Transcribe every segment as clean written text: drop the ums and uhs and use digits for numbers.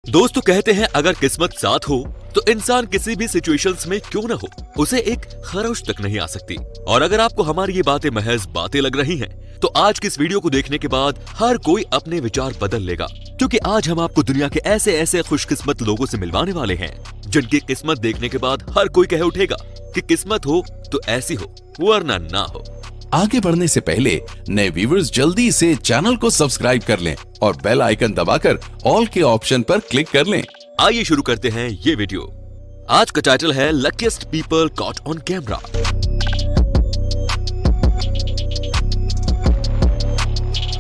दोस्तों कहते हैं अगर किस्मत साथ हो तो इंसान किसी भी सिचुएशंस में क्यों न हो उसे एक खरोच तक नहीं आ सकती। और अगर आपको हमारी ये बातें महज बातें लग रही हैं, तो आज की इस वीडियो को देखने के बाद हर कोई अपने विचार बदल लेगा, क्योंकि आज हम आपको दुनिया के ऐसे ऐसे खुशकिस्मत लोगों से मिलवाने वाले हैं जिनकी किस्मत देखने के बाद हर कोई कह उठेगा कि किस्मत हो तो ऐसी हो वरना ना हो। आगे बढ़ने से पहले नए व्यूअर्स जल्दी से चैनल को सब्सक्राइब कर लें और बेल आइकन दबाकर ऑल के ऑप्शन पर क्लिक कर लें। आइए शुरू करते हैं ये वीडियो। आज का टाइटल है luckiest people caught on camera.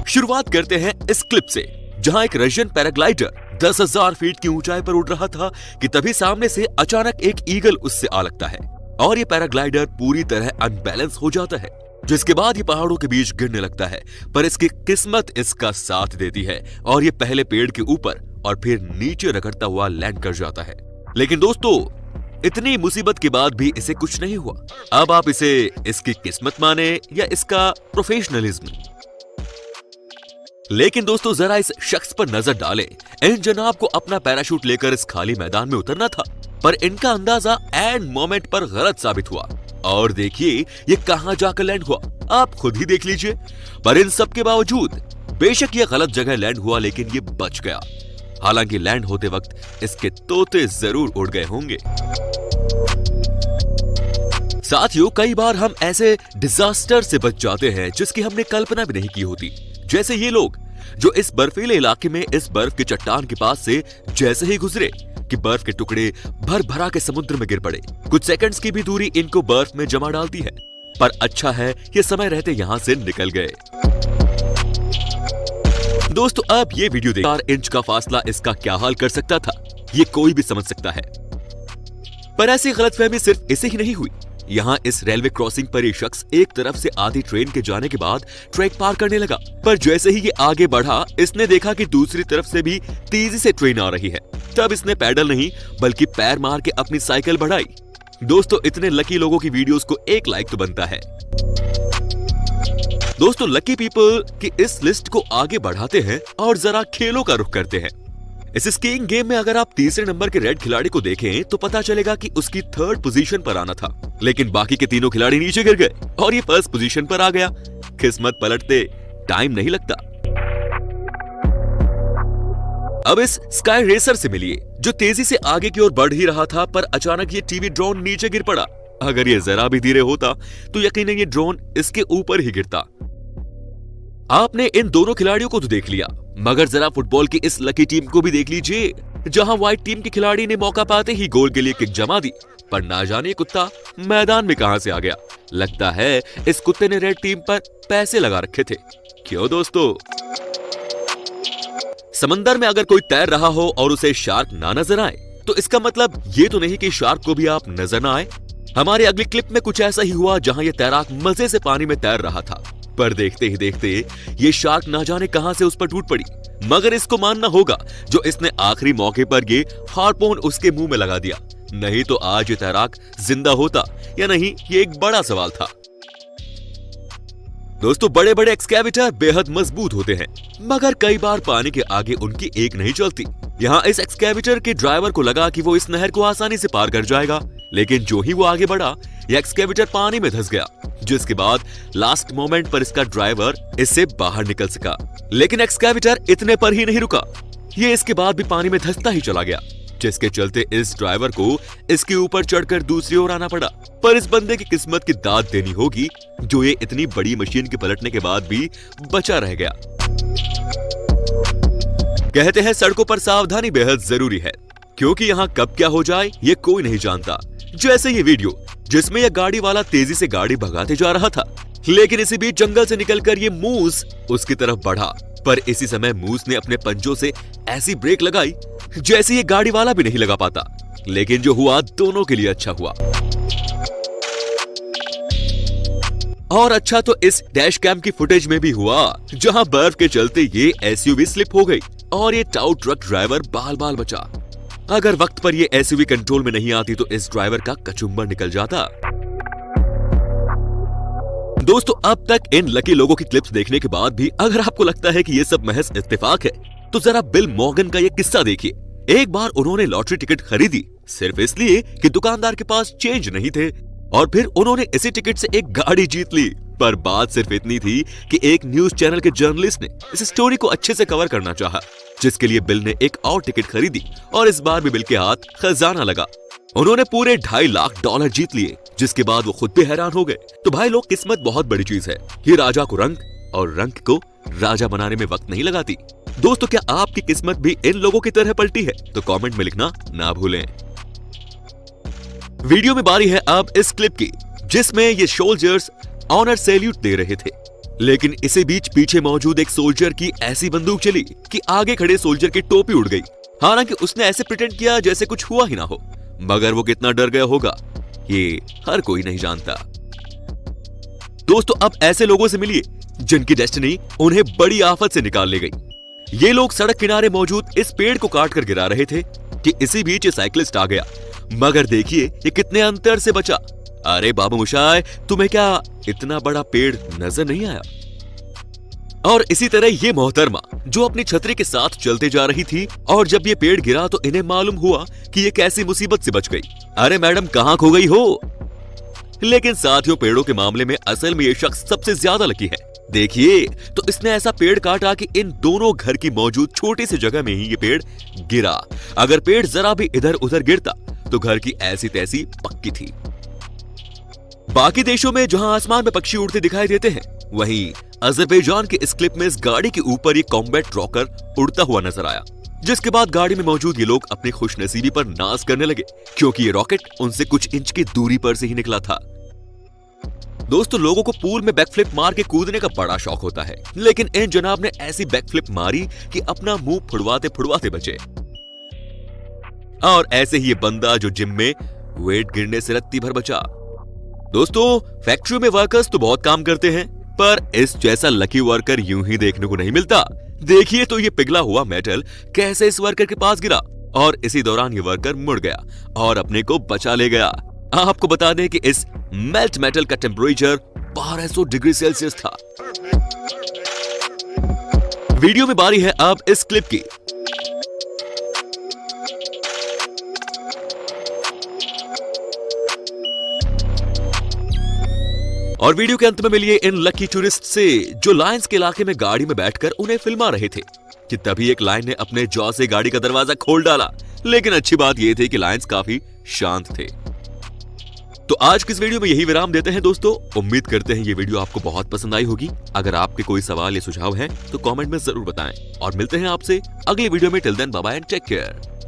शुरुआत करते हैं इस क्लिप से, जहां एक रशियन पैराग्लाइडर 10,000 फीट की ऊंचाई पर उड़ रहा था कि तभी सामने से अचानक एक ईगल उससे आ लगता है और ये पैराग्लाइडर पूरी तरह अनबैलेंस हो जाता है, जिसके बाद ये पहाड़ों के बीच गिरने लगता है। पर इसकी किस्मत इसका साथ देती है और ये पहले पेड़ के ऊपर और फिर नीचे रगड़ता हुआ लैंड कर जाता है। लेकिन दोस्तों इतनी मुसीबत के बाद भी इसे कुछ नहीं हुआ। अब आप इसे इसकी किस्मत माने या इसका प्रोफेशनलिज्म। लेकिन दोस्तों जरा इस शख्स पर नजर डालें। इन जनाब को अपना पैराशूट लेकर इस खाली मैदान में उतरना था, पर इनका अंदाजा एंड मोमेंट पर गलत साबित हुआ और देखिए ये कहां जाकर लैंड हुआ, आप खुद ही देख लीजिए। पर इन सब के बावजूद बेशक ये गलत जगह लैंड हुआ, लेकिन ये बच गया। हालांकि लैंड होते वक्त इसके तोते जरूर उड़ गए होंगे। साथियों कई बार हम ऐसे डिजास्टर से बच जाते हैं जिसकी हमने कल्पना भी नहीं की होती, जैसे ये लोग जो इस बर्फीले इलाके में इस बर्फ की चट्टान के पास से जैसे ही गुजरे कि बर्फ के टुकड़े भर भरा के समुद्र में गिर पड़े। कुछ सेकंड्स की भी दूरी इनको बर्फ में जमा डालती है, पर अच्छा है ये समय रहते यहां से निकल गए। दोस्तों अब ये वीडियो देख 4 इंच का फासला इसका क्या हाल कर सकता था, ये कोई भी समझ सकता है। पर ऐसी गलतफहमी सिर्फ इसे ही नहीं हुई। यहाँ इस रेलवे क्रॉसिंग पर ये शख्स एक तरफ से आधी ट्रेन के जाने के बाद ट्रैक पार करने लगा, पर जैसे ही ये आगे बढ़ा इसने देखा कि दूसरी तरफ से भी तेजी से ट्रेन आ रही है। तब इसने पैडल नहीं बल्कि पैर मार के अपनी साइकिल बढ़ाई। दोस्तों इतने लकी लोगों की वीडियोस को एक लाइक तो बनता है। दोस्तों लकी पीपल की इस लिस्ट को आगे बढ़ाते हैं और जरा खेलों का रुख करते हैं। इस स्कीइंग गेम में अगर आप तीसरे नंबर के रेड खिलाड़ी को देखें तो पता चलेगा कि उसकी 3rd पोजीशन पर आना था, लेकिन बाकी के तीनों खिलाड़ी नीचे गिर गए और ये 1st पोजीशन पर आ गया। किस्मत पलटते टाइम नहीं लगता। अब इस स्काई रेसर से मिलिए जो तेजी से आगे की ओर बढ़ ही रहा था, पर अचानक ये टीवी ड्रोन नीचे गिर पड़ा। अगर ये जरा भी धीरे होता तो यकीनन ये ड्रोन इसके ऊपर ही गिरता। आपने इन दोनों खिलाड़ियों को तो देख लिया, मगर जरा फुटबॉल की इस लकी टीम को भी देख लीजिए, जहां व्हाइट टीम के खिलाड़ी ने मौका पाते ही गोल के लिए किक जमा दी, पर ना जाने कुत्ता मैदान में कहां से आ गया। लगता है इस कुत्ते ने रेड टीम पर पैसे लगा रखे थे। क्यों दोस्तों? समंदर में अगर कोई तैर रहा हो और उसे शार्क ना नजर आए तो इसका मतलब ये तो नहीं कि शार्क को भी आप नजर ना आए। हमारे अगली क्लिप में कुछ ऐसा ही हुआ, जहां ये तैराक मजे से पानी में तैर रहा था, पर देखते ही देखते ये शार्क ना जाने कहां से उस पर टूट पड़ी। मगर इसको मानना होगा जो इसने आखिरी मौके पर ये हार्पून उसके मुंह में लगा दिया, नहीं तो आज ये तैराक जिंदा होता या नहीं, ये एक बड़ा सवाल था। दोस्तों बड़े बड़े एक्सकैवेटर बेहद मजबूत होते हैं, मगर कई बार पानी के आगे उनकी एक नहीं चलती। यहाँ इस एक्सकैवेटर के ड्राइवर को लगा कि वो इस नहर को आसानी से पार कर जाएगा, लेकिन जो ही वो आगे बढ़ा ये एक्सकैवेटर पानी में धंस गया, जिसके बाद लास्ट मोमेंट पर इसका ड्राइवर इससे बाहर निकल सका। लेकिन एक्सकैवेटर इतने पर ही नहीं रुका, ये इसके बाद भी पानी में धंसता ही चला गया, जिसके चलते इस ड्राइवर को इसके ऊपर चढ़कर दूसरी ओर आना पड़ा। पर इस बंदे की किस्मत की दाद देनी होगी जो ये इतनी बड़ी मशीन के पलटने के बाद भी बचा रह गया। कहते हैं सड़कों पर सावधानी बेहद जरूरी है, क्योंकि यहाँ कब क्या हो जाए ये कोई नहीं जानता। जैसे ये वीडियो जिसमें यह गाड़ी वाला तेजी से गाड़ी भगाते जा रहा था, लेकिन इसी बीच जंगल से निकलकर ये मूस उसकी तरफ बढ़ा, पर इसी समय मूस ने अपने पंजों से ऐसी ब्रेक लगाई जैसे ये गाड़ी वाला भी नहीं लगा पाता। लेकिन जो हुआ दोनों के लिए अच्छा हुआ। और अच्छा तो इस डैश कैम की फुटेज में भी हुआ, जहां बर्फ के चलते ये एसयूवी स्लिप हो गई और ये टाउ ट्रक ड्राइवर बाल बाल बचा। अगर वक्त पर ये एसयूवी कंट्रोल में नहीं आती तो इस ड्राइवर का कचुम्बर निकल जाता। दोस्तों अब तक इन लकी लोगों की क्लिप्स देखने के बाद भी अगर आपको लगता है कि ये सब महज इत्तेफाक है, तो जरा बिल मॉर्गन का ये किस्सा देखिए। एक बार उन्होंने लॉटरी टिकट खरीदी सिर्फ इसलिए कि दुकानदार के पास चेंज नहीं थे, और फिर उन्होंने इसी टिकट से एक गाड़ी जीत ली। पर बात सिर्फ इतनी थी कि एक न्यूज चैनल के जर्नलिस्ट ने इस स्टोरी को अच्छे से कवर करना चाहा, जिसके लिए बिल ने एक और टिकट खरीदी और इस बार भी बिल के हाथ खजाना लगा। उन्होंने पूरे $2.5 लाख जीत लिए, जिसके बाद वो खुद भी हैरान हो गए। तो भाई लोग, किस्मत बहुत बड़ी चीज है। ये राजा को रंग और रंग को राजा बनाने में वक्त नहीं लगाती। दोस्तों, क्या आपकी किस्मत भी इन लोगों की तरह पलटी है? तो कमेंट में लिखना ना भूलें। वीडियो में बारी है अब इस क्लिप की, जिसमें ये सोल्जर्स ऑनर सैल्यूट दे रहे थे, लेकिन इसी बीच पीछे मौजूद एक सोल्जर की ऐसी बंदूक चली कि आगे खड़े सोल्जर की टोपी उड़ गई। हालांकि उसने ऐसे प्रिटेंड किया जैसे कुछ हुआ ही ना हो, मगर वो कितना डर गया होगा ये हर कोई नहीं जानता। दोस्तों, अब ऐसे लोगों से मिलिए जिनकी डेस्टिनी उन्हें बड़ी आफत से निकाल ले गई। ये लोग सड़क किनारे मौजूद इस पेड़ को काट कर गिरा रहे थे कि इसी बीच ये साइकिलिस्ट आ गया, मगर देखिए ये कितने अंतर से बचा। अरे बाबू मुशाय, तुम्हें क्या इतना बड़ा पेड़ नजर नहीं आया? और इसी तरह ये मोहतरमा जो अपनी छतरी के साथ चलते जा रही थी, और जब ये पेड़ गिरा तो इन्हें मालूम हुआ कि ये कैसी मुसीबत से बच गई। अरे मैडम, कहां खो गई हो? लेकिन साथियों, पेड़ों के मामले में असल में ये शख्स सबसे ज्यादा लकी है। देखिए, तो इसने ऐसा पेड़ काटा कि इन दोनों घर की मौजूद छोटी सी जगह में ही ये पेड़ गिरा। अगर पेड़ जरा भी इधर उधर गिरता तो घर की ऐसी तैसी पक्की थी। बाकी देशों में जहां आसमान में पक्षी उड़ते दिखाई देते हैं, वहीं अजरबैजान के इस क्लिप में इस गाड़ी के ऊपर ये कॉम्बैट रॉकर उड़ता हुआ नजर आया, जिसके बाद गाड़ी में मौजूद ये लोग अपनी खुशनसीबी पर नाज करने लगे, क्योंकि ये रॉकेट उनसे कुछ इंच की दूरी पर से ही निकला था। दोस्तों, लोगों को पूल में बैकफ्लिप मार के कूदने का बड़ा शौक होता है, लेकिन इन जनाब ने ऐसी बैकफ्लिप मारी कि अपना मुंह फुड़वाते फुड़वाते बचे। और ऐसे ही ये बंदा जो जिम में वेट गिरने से रत्ती भर बचा। दोस्तों, फैक्ट्रियों में वर्कर्स तो बहुत काम करते हैं, पर इस जैसा लकी वर्कर यूं ही देखने को नहीं मिलता। देखिए तो ये पिघला हुआ मेटल कैसे इस वर्कर के पास गिरा, और इसी दौरान ये वर्कर मुड़ गया और अपने को बचा ले गया। आपको बता दें कि इस मेल्ट मेटल का टेम्परेचर 1200 डिग्री सेल्सियस था। वीडियो में बारी है अब इस क्लिप की। और वीडियो के अंत में मिलिए इन लकी टूरिस्ट से जो लायंस के इलाके में गाड़ी में बैठकर उन्हें फिल्मा रहे थे, कि तभी एक लायन ने अपने जॉ से गाड़ी का दरवाजा खोल डाला। लेकिन अच्छी बात यह थी कि लायंस काफी शांत थे। तो आज की इस वीडियो में यही विराम देते हैं दोस्तों। उम्मीद करते हैं ये वीडियो आपको बहुत पसंद आई होगी। अगर आपके कोई सवाल या सुझाव है तो कमेंट में जरूर बताएं, और मिलते हैं आपसे अगले वीडियो में। Till then, bye bye and take care.